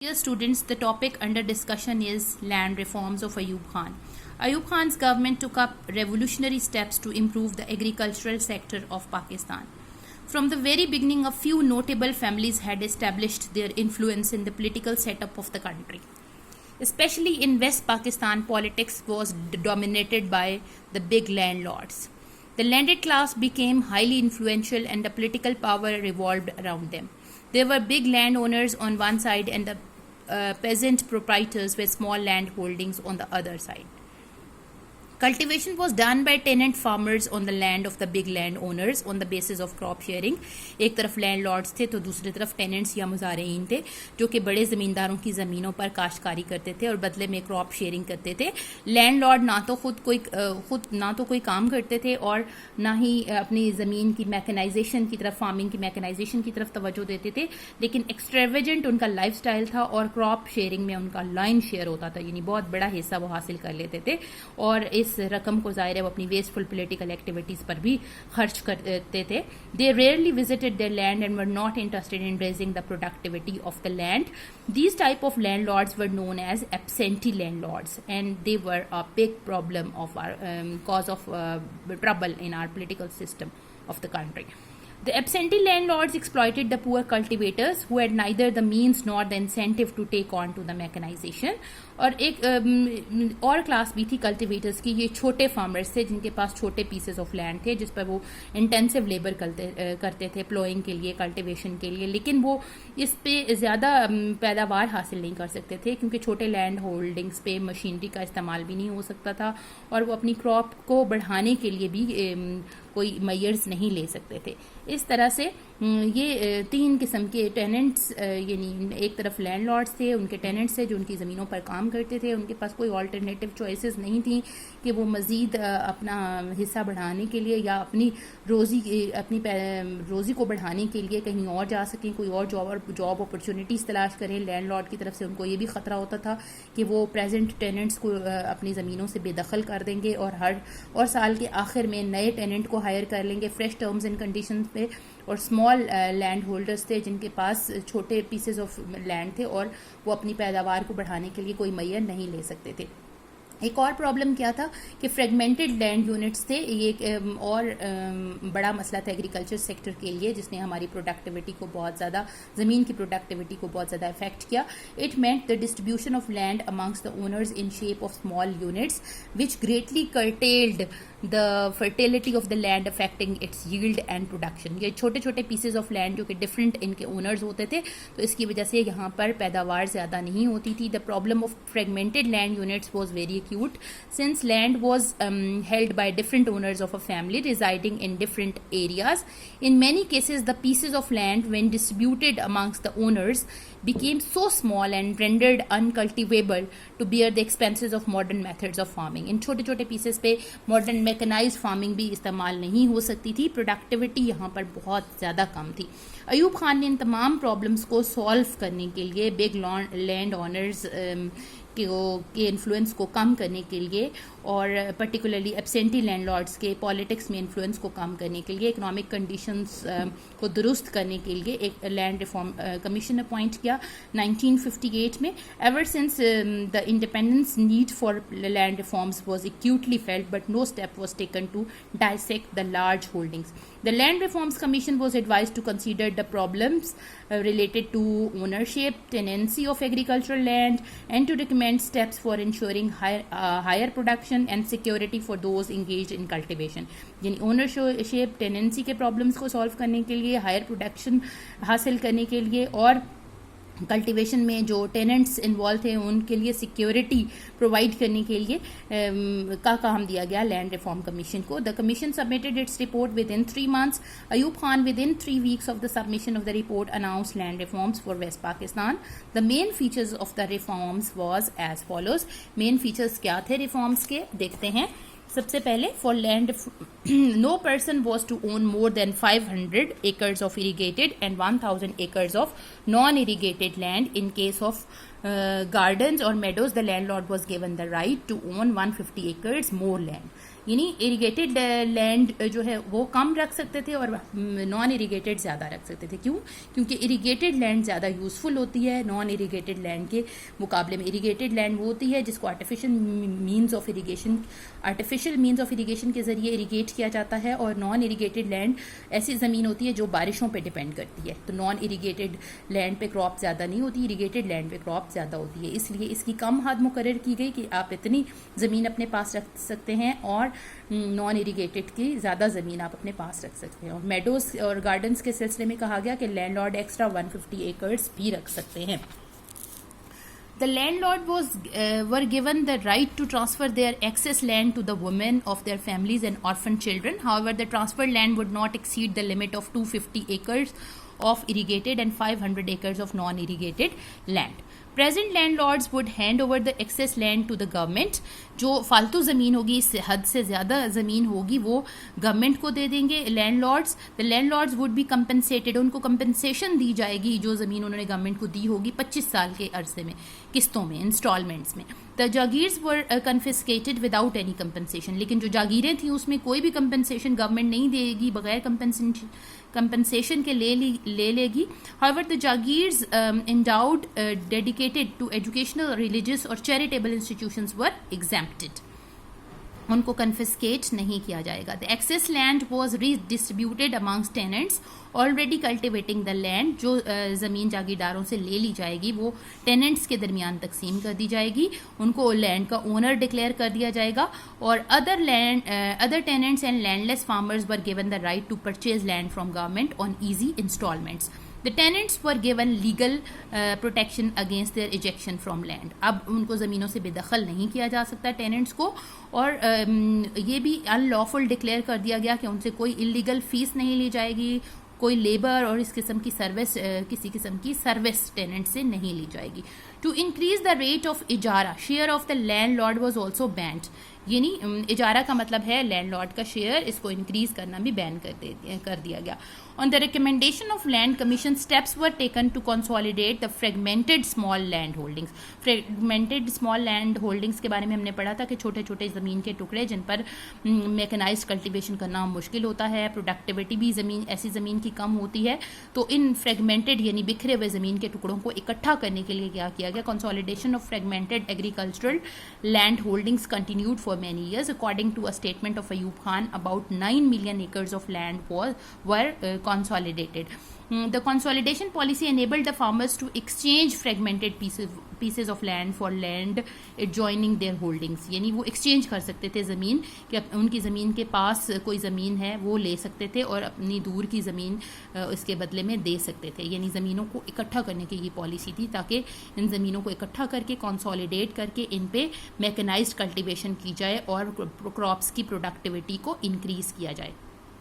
Dear students, the topic under discussion is land reforms of Ayub Khan. Ayub Khan's government took up revolutionary steps to improve the agricultural sector of Pakistan. From the very beginning, a few notable families had established their influence in the political setup of the country. Especially in West Pakistan, politics was dominated by the big landlords. The landed class became highly influential and the political power revolved around them. There were big landowners on one side and the peasant proprietors with small land holdings on the other side. Cultivation was done by tenant farmers on the land of the big landowners on the basis of crop sharing. एक तरफ landlords थे तो दूसरी तरफ tenants या मुजारिन थे जो कि बड़े ज़मींदारों की ज़मीनों पर काश्तकारी करते थे और बदले में क्रॉप शेयरिंग करते थे. लैंडलॉर्ड ना तो कोई काम करते थे और ना ही अपनी ज़मीन की मैकेनाइजेशन की तरफ, फार्मिंग की मैकेनाइजेशन की तरफ तवज्जो देते थे, लेकिन एक्सट्रावेजेंट उनका लाइफस्टाइल था और क्रॉप शेयरिंग में उनका लाइन शेयर होता था, यानी बहुत बड़ा हिस्सा वो हासिल कर लेते थे और इस रकम को ज़ाहिर है वो अपनी वेस्टफुल पॉलिटिकल एक्टिविटीज़ पर भी खर्च करते थे. They rarely visited their land and were not interested in raising the productivity of the land. These type of landlords were known as absentee landlords and they were a big problem of our cause of trouble in our political system of the country. The absentee landlords exploited the poor cultivators who had neither the means nor the incentive to take on to the mechanization. और एक और class भी थी cultivators की. ये छोटे farmers थे जिनके पास छोटे पीसेस ऑफ लैंड थे जिस पर वो इंटेंसिव लेबर करते थे प्लोइंग के लिए, कल्टिवेशन के लिए, लेकिन वो इस पे ज़्यादा पैदावार हासिल नहीं कर सकते थे क्योंकि छोटे लैंड होल्डिंग्स पे मशीनरी का इस्तेमाल भी नहीं हो सकता था और वो अपनी क्रॉप को बढ़ाने के लिए भी कोई मेजर्स नहीं ले सकते थे. इस तरह से ये तीन किस्म के टेनेंट्स, यानी एक तरफ लैंडलॉर्ड्स थे, उनके टेनेंट्स थे जो उनकी ज़मीनों पर काम करते थे, उनके पास कोई ऑल्टरनेटिव चॉइसेस नहीं थी कि वो मज़ीद अपना हिस्सा बढ़ाने के लिए या अपनी रोज़ी को बढ़ाने के लिए कहीं और जा सकें, कोई और जॉब अपॉर्चुनिटीज़ तलाश करें. लैंडलॉर्ड की तरफ से उनको ये भी ख़तरा होता था कि वो प्रेजेंट टेनेंट्स को अपनी ज़मीनों से बेदखल कर देंगे और साल के आखिर में नए टेनेंट को हायर कर लेंगे फ्रेश टर्म्स एंड कंडीशंस पे. और स्मॉल लैंड होल्डर्स थे जिनके पास छोटे पीसेस ऑफ लैंड थे और वो अपनी पैदावार को बढ़ाने के लिए कोई मैयर नहीं ले सकते थे. एक और प्रॉब्लम क्या था कि फ्रेगमेंटेड लैंड यूनिट्स थे. ये एक और बड़ा मसला था एग्रीकल्चर सेक्टर के लिए जिसने हमारी प्रोडक्टिविटी को बहुत ज़्यादा, ज़मीन की प्रोडक्टिविटी को बहुत ज़्यादा इफेक्ट किया. It meant the distribution of land amongst the owners in shape of small units which greatly curtailed the fertility of the land affecting it's yield and production. ये छोटे छोटे पीसेज ऑफ लैंड जो कि different इनके owners होते थे तो इसकी वजह से यहाँ पर पैदावार ज़्यादा नहीं होती थी. The problem of fragmented land units was very acute since land was held by different owners of a family residing in different areas. In many cases, the pieces of land, when distributed amongst the owners, became so small and rendered uncultivable to bear the expenses of modern methods of farming. इन छोटे छोटे pieces पे modern mechanise farming भी इस्तेमाल नहीं हो सकती थी. Productivity यहाँ पर बहुत ज़्यादा कम थी. अयूब खान ने इन तमाम प्रॉब्लम्स को सॉल्व करने के लिए, बिग लैंड ऑनर्स के इन्फ्लुएंस को कम करने के लिए और पर्टिकुलरली एब्सेंटी लैंडलॉर्ड्स के पॉलिटिक्स में इन्फ्लुएंस को कम करने के लिए, इकोनॉमिक कंडीशंस को दुरुस्त करने के लिए एक लैंड रिफॉर्म कमीशन अपॉइंट किया 1958 में. Ever since the independence need for land reforms was acutely felt but no step was taken to dissect the large holdings. The Land Reforms Commission was advised to consider the problems related to ownership, tenancy of agricultural land, and to recommend steps for ensuring higher production and security for those engaged in cultivation. यानी ownership, tenancy के problems को solve करने के लिए, higher production हासिल करने के लिए और कल्टीवेशन में जो टेनेंट्स इन्वॉल्व थे उनके लिए सिक्योरिटी प्रोवाइड करने के लिए का काम दिया गया लैंड रिफॉर्म कमीशन को. The commission submitted its report within 3 months. Ayub Khan within 3 weeks of the submission of the report announce land reforms for west Pakistan. The main features of the reforms was as follows. Main features क्या थे reforms के, देखते हैं. सबसे पहले for land no person was to own more than 500 acres of irrigated and 1000 acres of non-irrigated land. In case of gardens or meadows, the landlord was given the right to own 150 acres more land. यानी irrigated land जो है वो कम रख सकते थे और non irrigated ज़्यादा रख सकते थे। क्यों? क्योंकि इरीगेटेड लैंड ज़्यादा यूज़फुल होती है नॉन इरीगेटेड लैंड के मुकाबले में। इरीगेटेड लैंड वो होती है जिसको आर्टिफिशियल मीन्स ऑफ इरीगेशन के ज़रिए इरीगेट किया जाता है, और नॉन इरीगेटेड लैंड ऐसी ज़मीन होती है जो बारिशों पर डिपेंड करती है। तो नॉन इरीगेटेड लैंड पे क्रॉप ज़्यादा नहीं होती, इरीगेटेड लैंड पे क्रॉप ज़्यादा होती है। इसलिए इसकी कम हद मुकर्रर की गई कि आप इतनी ज़मीन अपने पास रख सकते हैं और नॉन इरीगेटेड की ज़्यादा ज़मीन आप अपने पास रख सकते हैं। और मेडोज और गार्डन्स के सिलसिले में कहा गया कि लैंडलॉर्ड एक्स्ट्रा 150 एकर्स भी रख सकते हैं। The landlord were given the right to transfer their excess land to the women of their families and orphan children. However, the transferred land would not exceed the limit of 250 acres of irrigated and 500 acres of non-irrigated land. Present landlords would hand over the excess land to the government. जो फालतू ज़मीन होगी, इस हद से ज़्यादा ज़मीन होगी, वो गवर्नमेंट को दे देंगे landlords. The landlords would be compensated, उनको कंपनसेशन दी जाएगी जो ज़मीन उन्होंने गवर्नमेंट को दी होगी 25 साल के अरसे में, किस्तों में, इंस्टॉलमेंट्स में। The jagirs were confiscated without any compensation, लेकिन जो जागीरें थी उसमें कोई भी कंपनसेशन गवर्नमेंट नहीं देगी, बगैर कंपनसेशन के ले लेगी। However, the Jagirs endowed, dedicated to educational, religious और charitable institutions were exempted. उनको कन्फिस्केट नहीं किया जाएगा। The excess land was redistributed amongst tenants already cultivating the land, जो ज़मीन जागीरदारों से ले ली जाएगी वो टेनेंट्स के दरमियान तकसीम कर दी जाएगी, उनको लैंड का ओनर डिक्लेयर कर दिया जाएगा। और other tenants and landless farmers were given the right to purchase land from government on easy installments. The tenants were given legal protection against their ejection from land. अब उनको ज़मीनों से बेदखल नहीं किया जा सकता टेनेंट्स को, और ये भी अनलॉफुल डिक्लेयर कर दिया गया कि उनसे कोई इलीगल फीस नहीं ली जाएगी, कोई लेबर और इस किस्म की सर्विस, किसी किस्म की सर्विस टेनेंट से नहीं ली जाएगी। To increase the rate of ijara, share of the landlord was also banned. यानी इजारा का मतलब है लैंडलॉर्ड का शेयर, इसको इंक्रीज करना भी बैन कर दिया गया। On the recommendation of Land Commission, steps were taken to consolidate the fragmented small land holdings. Fragmented small land holdings के बारे में हमने पढ़ा था कि छोटे छोटे ज़मीन के टुकड़े जिन पर मैकेनाइज्ड कल्टीवेशन करना मुश्किल होता है, प्रोडक्टिविटी भी ऐसी ज़मीन की कम होती है। तो इन फ्रेगमेंटेड यानी बिखरे हुए ज़मीन के टुकड़ों को इकट्ठा करने के लिए क्या किया गया? Consolidation of fragmented agricultural land holdings continued for many years. According to a statement of Ayub Khan, about 9 million acres of land were consolidated. The consolidation policy enabled the farmers to exchange fragmented pieces of land for land adjoining their holdings. यानी वो exchange कर सकते थे ज़मीन, कि उनकी ज़मीन के पास कोई ज़मीन है वो ले सकते थे और अपनी दूर की ज़मीन इसके बदले में दे सकते थे। यानी ज़मीनों को इकट्ठा करने की ये पॉलिसी थी ताकि इन ज़मीनों को इकट्ठा करके कंसोलिडेट करके इन पे मैकेनाइज्ड कल्टीवेशन की जाए और क्रॉप्स की प्रोडक्टिविटी को इंक्रीज़ किया जाए।